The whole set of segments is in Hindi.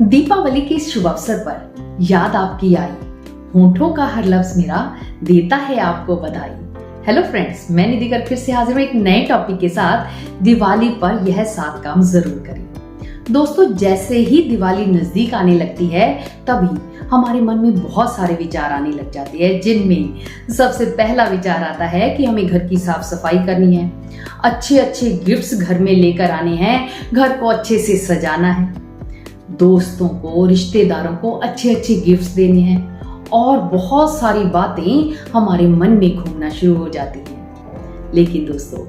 दीपावली के इस शुभ अवसर पर याद आपकी आई, होठों का हर लफ्ज मेरा देता है आपको बधाई। हेलो फ्रेंड्स, मैं निधि कर फिर से हाजिर हूं एक नए टॉपिक के साथ। दिवाली पर यह 7 काम जरूर करें। दोस्तों, जैसे ही दिवाली नजदीक आने लगती है तभी हमारे मन में बहुत सारे विचार आने लग जाते हैं, जिनमें सबसे पहला विचार आता है कि हमें घर की साफ सफाई करनी है, अच्छे अच्छे गिफ्ट्स घर में लेकर आने हैं, घर को अच्छे से सजाना है, दोस्तों को रिश्तेदारों को अच्छे अच्छे गिफ्ट्स देने हैं और बहुत सारी बातें हमारे मन में घूमना शुरू हो जाती हैं। लेकिन दोस्तों,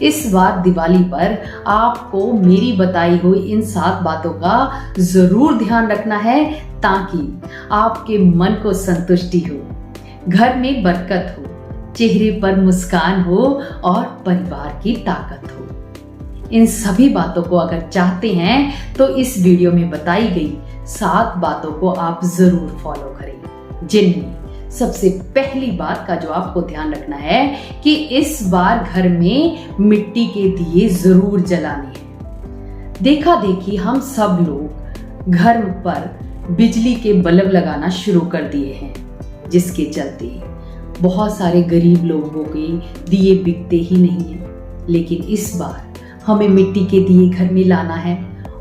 इस बार दिवाली पर आपको मेरी बताई हुई इन 7 बातों का जरूर ध्यान रखना है, ताकि आपके मन को संतुष्टि हो, घर में बरकत हो, चेहरे पर मुस्कान हो और परिवार की ताकत हो। इन सभी बातों को अगर चाहते हैं तो इस वीडियो में बताई गई 7 बातों को आप जरूर फॉलो करें, जिनमें सबसे पहली बात का जो आपको ध्यान रखना है कि इस बार घर में मिट्टी के दिए जरूर जलाने हैं। देखा देखी हम सब लोग घर पर बिजली के बल्ब लगाना शुरू कर दिए हैं, जिसके चलते बहुत सारे गरीब लोगों के दिए बिकते ही नहीं हैं। लेकिन इस बार हमें मिट्टी के दिए घर में लाना है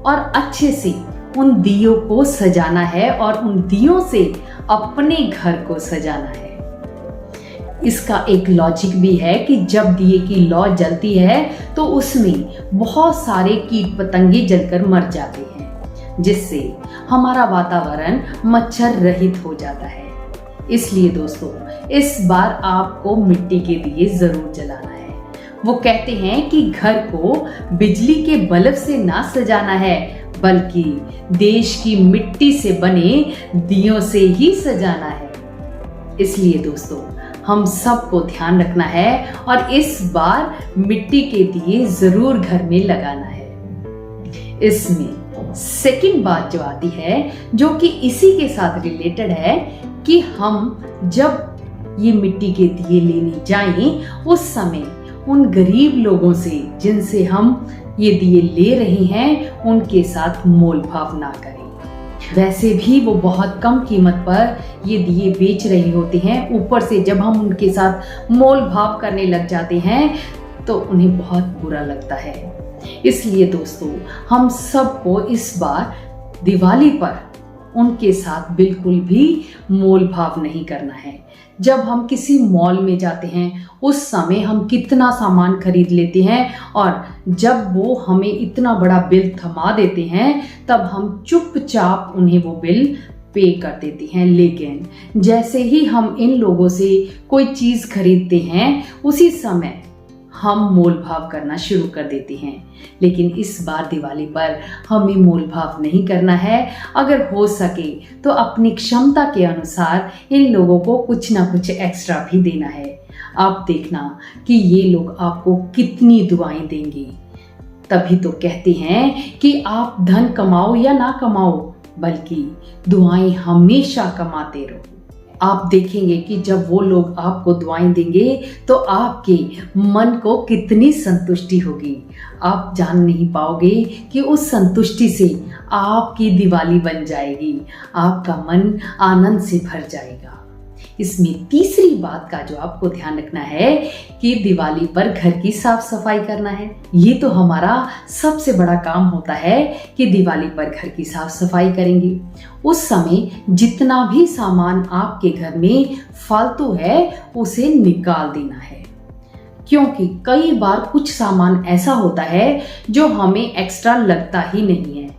और अच्छे से उन दियों को सजाना है और उन दियों से अपने घर को सजाना है। इसका एक लॉजिक भी है कि जब दिए की लौ जलती है तो उसमें बहुत सारे कीट पतंगे जलकर मर जाते हैं, जिससे हमारा वातावरण मच्छर रहित हो जाता है। इसलिए दोस्तों, इस बार आपको मिट्टी के दिए जरूर जलाना है। वो कहते हैं कि घर को बिजली के बल्ब से ना सजाना है, बल्कि देश की मिट्टी से बने दियों से ही सजाना है। इसलिए दोस्तों, हम सबको ध्यान रखना है और इस बार मिट्टी के दिए जरूर घर में लगाना है। इसमें सेकंड बात जो आती है, जो कि इसी के साथ रिलेटेड है, कि हम जब ये मिट्टी के दिए लेने जाएं उस समय उन गरीब लोगों से जिनसे हम ये दिए ले रहे हैं उनके साथ मोल भाव ना करें। वैसे भी वो बहुत कम कीमत पर ये दिए बेच रहे होते हैं, ऊपर से जब हम उनके साथ मोल भाव करने लग जाते हैं तो उन्हें बहुत बुरा लगता है। इसलिए दोस्तों, हम सबको इस बार दिवाली पर उनके साथ बिल्कुल भी मोल भाव नहीं करना है। जब हम किसी मॉल में जाते हैं उस समय हम कितना सामान खरीद लेते हैं और जब वो हमें इतना बड़ा बिल थमा देते हैं तब हम चुपचाप उन्हें वो बिल पे कर देते हैं। लेकिन जैसे ही हम इन लोगों से कोई चीज़ खरीदते हैं उसी समय हम मोल भाव करना शुरू कर देते हैं। लेकिन इस बार दिवाली पर हमें मोल भाव नहीं करना है। अगर हो सके तो अपनी क्षमता के अनुसार इन लोगों को कुछ ना कुछ एक्स्ट्रा भी देना है। आप देखना कि ये लोग आपको कितनी दुआएं देंगे। तभी तो कहते हैं कि आप धन कमाओ या ना कमाओ, बल्कि दुआएं हमेशा कमाते रहो। आप देखेंगे कि जब वो लोग आपको दुआएं देंगे तो आपके मन को कितनी संतुष्टि होगी। आप जान नहीं पाओगे कि उस संतुष्टि से आपकी दिवाली बन जाएगी, आपका मन आनंद से भर जाएगा। इसमें तीसरी बात का जो आपको ध्यान रखना है कि दिवाली पर घर की साफ सफाई करना है। ये तो हमारा सबसे बड़ा काम होता है कि दिवाली पर घर की साफ सफाई करेंगे। उस समय जितना भी सामान आपके घर में फालतू है उसे निकाल देना है, क्योंकि कई बार कुछ सामान ऐसा होता है जो हमें एक्स्ट्रा लगता ही नहीं है।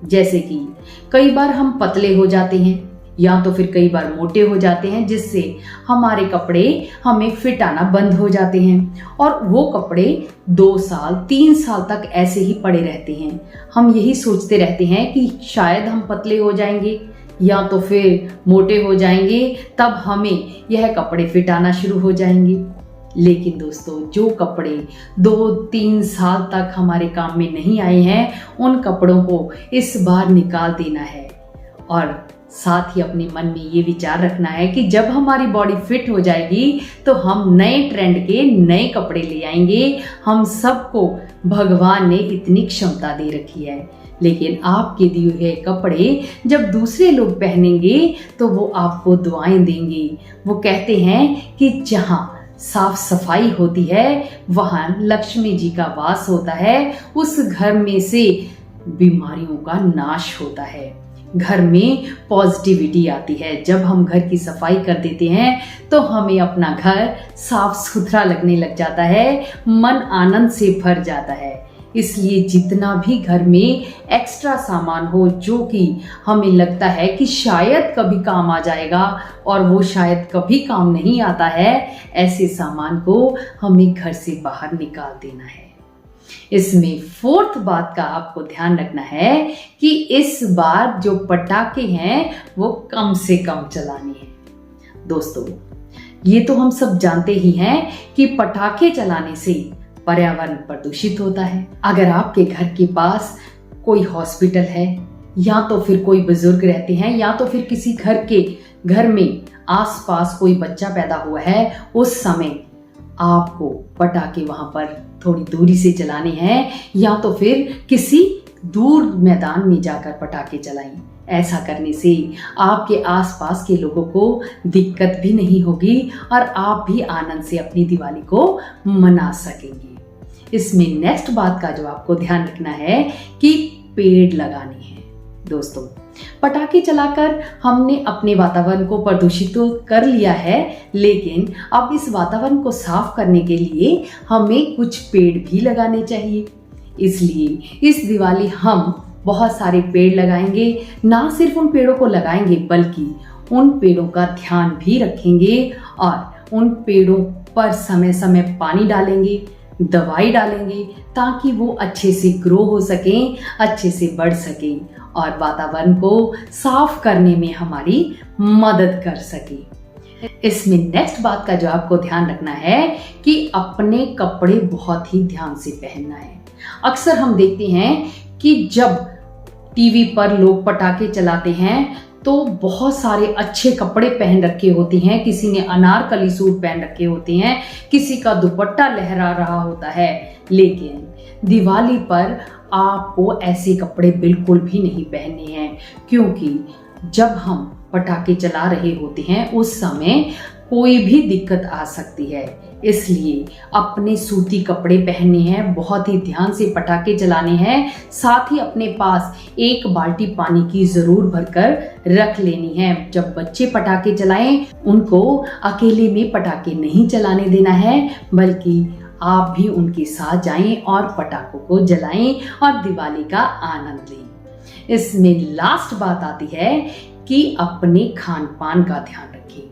जैसे कि कई बार हम पतले हो जाते हैं या तो फिर कई बार मोटे हो जाते हैं, जिससे हमारे कपड़े हमें फिट आना बंद हो जाते हैं और वो कपड़े 2 साल 3 साल तक ऐसे ही पड़े रहते हैं। हम यही सोचते रहते हैं कि शायद हम पतले हो जाएंगे या तो फिर मोटे हो जाएंगे, तब हमें यह कपड़े फिट आना शुरू हो जाएंगे। लेकिन दोस्तों, जो कपड़े 2-3 साल तक हमारे काम में नहीं आए हैं उन कपड़ों को इस बार निकाल देना है। और साथ ही अपने मन में ये विचार रखना है कि जब हमारी बॉडी फिट हो जाएगी तो हम नए ट्रेंड के नए कपड़े ले आएंगे। हम सबको भगवान ने इतनी क्षमता दे रखी है, लेकिन आपके दिए हुए कपड़े जब दूसरे लोग पहनेंगे तो वो आपको दुआएं देंगे। वो कहते हैं कि जहाँ साफ सफाई होती है वहां लक्ष्मी जी का वास होता है, उस घर में से बीमारियों का नाश होता है, घर में पॉजिटिविटी आती है। जब हम घर की सफाई कर देते हैं तो हमें अपना घर साफ सुथरा लगने लग जाता है, मन आनंद से भर जाता है। इसलिए जितना भी घर में एक्स्ट्रा सामान हो जो कि हमें लगता है कि शायद कभी काम आ जाएगा और वो शायद कभी काम नहीं आता है, ऐसे सामान को हमें घर से बाहर निकाल देना है। इसमें फोर्थ बात का आपको ध्यान रखना है कि इस बार जो पटाखे हैं वो कम से कम चलाने हैं। दोस्तों, ये तो हम सब जानते ही हैं कि पटाखे चलाने से पर्यावरण प्रदूषित होता है। अगर आपके घर के पास कोई हॉस्पिटल है या तो फिर कोई बुजुर्ग रहते हैं या तो फिर किसी घर में आसपास कोई बच्चा पैदा हुआ है, उस समय आपको पटाखे वहां पर थोड़ी दूरी से चलाने हैं या तो फिर किसी दूर मैदान में जाकर पटाखे चलाएं। ऐसा करने से आपके आसपास के लोगों को दिक्कत भी नहीं होगी और आप भी आनंद से अपनी दिवाली को मना सकेंगे। इसमें नेक्स्ट बात का जो आपको ध्यान रखना है कि पेड़ लगाने हैं। दोस्तों, पटाखे चलाकर हमने अपने वातावरण को प्रदूषित तो कर लिया है, लेकिन अब इस वातावरण को साफ करने के लिए हमें कुछ पेड़ भी लगाने चाहिए। इसलिए इस दिवाली हम बहुत सारे पेड़ लगाएंगे। ना सिर्फ उन पेड़ों को लगाएंगे बल्कि उन पेड़ों का ध्यान भी रखेंगे और उन पेड़ों पर समय समय पानी डालेंगे, दवाई डालेंगे ताकि वो अच्छे से ग्रो हो सकें, अच्छे से बढ़ सकें और वातावरण को साफ करने में हमारी मदद कर सके। इसमें नेक्स्ट बात का जो आपको ध्यान रखना है कि अपने कपड़े बहुत ही ध्यान से पहनना है। अक्सर हम देखते हैं कि जब टीवी पर लोग पटाखे चलाते हैं तो बहुत सारे अच्छे कपड़े पहन रखे होते हैं, किसी ने अनारकली सूट पहन रखे होते हैं, किसी का दुपट्टा लहरा रहा होता है, लेकिन दिवाली पर आपको ऐसे कपड़े बिल्कुल भी नहीं पहनने हैं, क्योंकि जब हम पटाखे चला रहे होते हैं उस समय कोई भी दिक्कत आ सकती है। इसलिए अपने सूती कपड़े पहनने हैं, बहुत ही ध्यान से पटाखे चलाने हैं, साथ ही अपने पास एक बाल्टी पानी की जरूर भरकर रख लेनी है। जब बच्चे पटाखे चलाएं उनको अकेले में पटाखे नहीं चलाने देना है, बल्कि आप भी उनके साथ जाएं और पटाखों को जलाएं और दिवाली का आनंद लें। इसमें लास्ट बात आती है कि अपने खान पान का ध्यान रखें।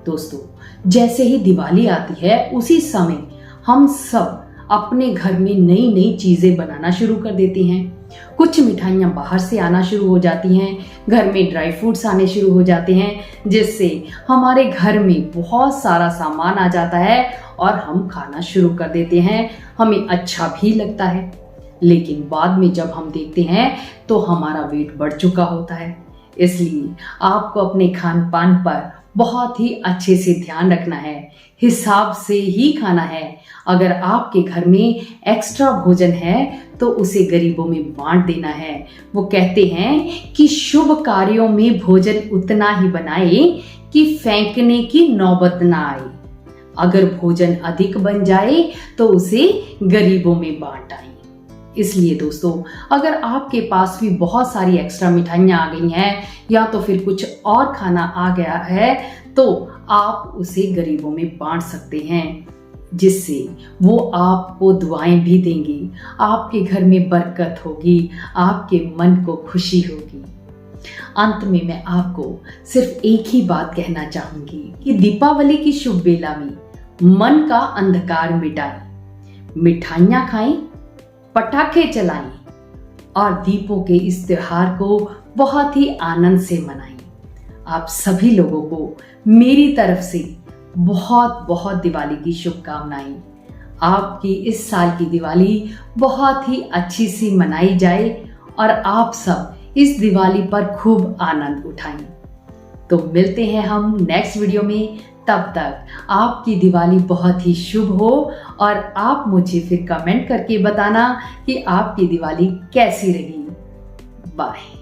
दोस्तों, जैसे ही दिवाली आती है उसी समय हम सब अपने घर में नई नई चीजें बनाना शुरू कर देते हैं। कुछ मिठाइयाँ बाहर से आना शुरू हो जाती हैं, घर में ड्राई फ्रूट्स आने शुरू हो जाते हैं, जिससे हमारे घर में बहुत सारा सामान आ जाता है और हम खाना शुरू कर देते हैं। हमें अच्छा भी लगता है, लेकिन बाद में जब हम देखते हैं तो हमारा वेट बढ़ चुका होता है। इसलिए आपको अपने खान पान पर बहुत ही अच्छे से ध्यान रखना है, हिसाब से ही खाना है। अगर आपके घर में एक्स्ट्रा भोजन है तो उसे गरीबों में बांट देना है। वो कहते हैं कि शुभ कार्यों में भोजन उतना ही बनाए कि फेंकने की नौबत ना आए। अगर भोजन अधिक बन जाए तो उसे गरीबों में बांट आए। इसलिए दोस्तों, अगर आपके पास भी बहुत सारी एक्स्ट्रा मिठाइयाँ आ गई हैं या तो फिर कुछ और खाना आ गया है तो आप उसे गरीबों में बांट सकते हैं, जिससे वो आपको दुआएं भी देंगे, आपके घर में बरकत होगी, आपके मन को खुशी होगी। अंत में मैं आपको सिर्फ एक ही बात कहना चाहूंगी कि दीपावली की शुभ बेला में मन का अंधकार मिटाएं, मिठाइयाँ खाएं, पटाखे चलाएं और दीपों के इस त्योहार को बहुत ही आनंद से मनाएं। आप सभी लोगों को मेरी तरफ से बहुत बहुत दिवाली की शुभकामनाएं। आपकी इस साल की दिवाली बहुत ही अच्छी सी मनाई जाए और आप सब इस दिवाली पर खूब आनंद उठाएं। तो मिलते हैं हम नेक्स्ट वीडियो में। तब तक आपकी दिवाली बहुत ही शुभ हो और आप मुझे फिर कमेंट करके बताना कि आपकी दिवाली कैसी रही। बाय।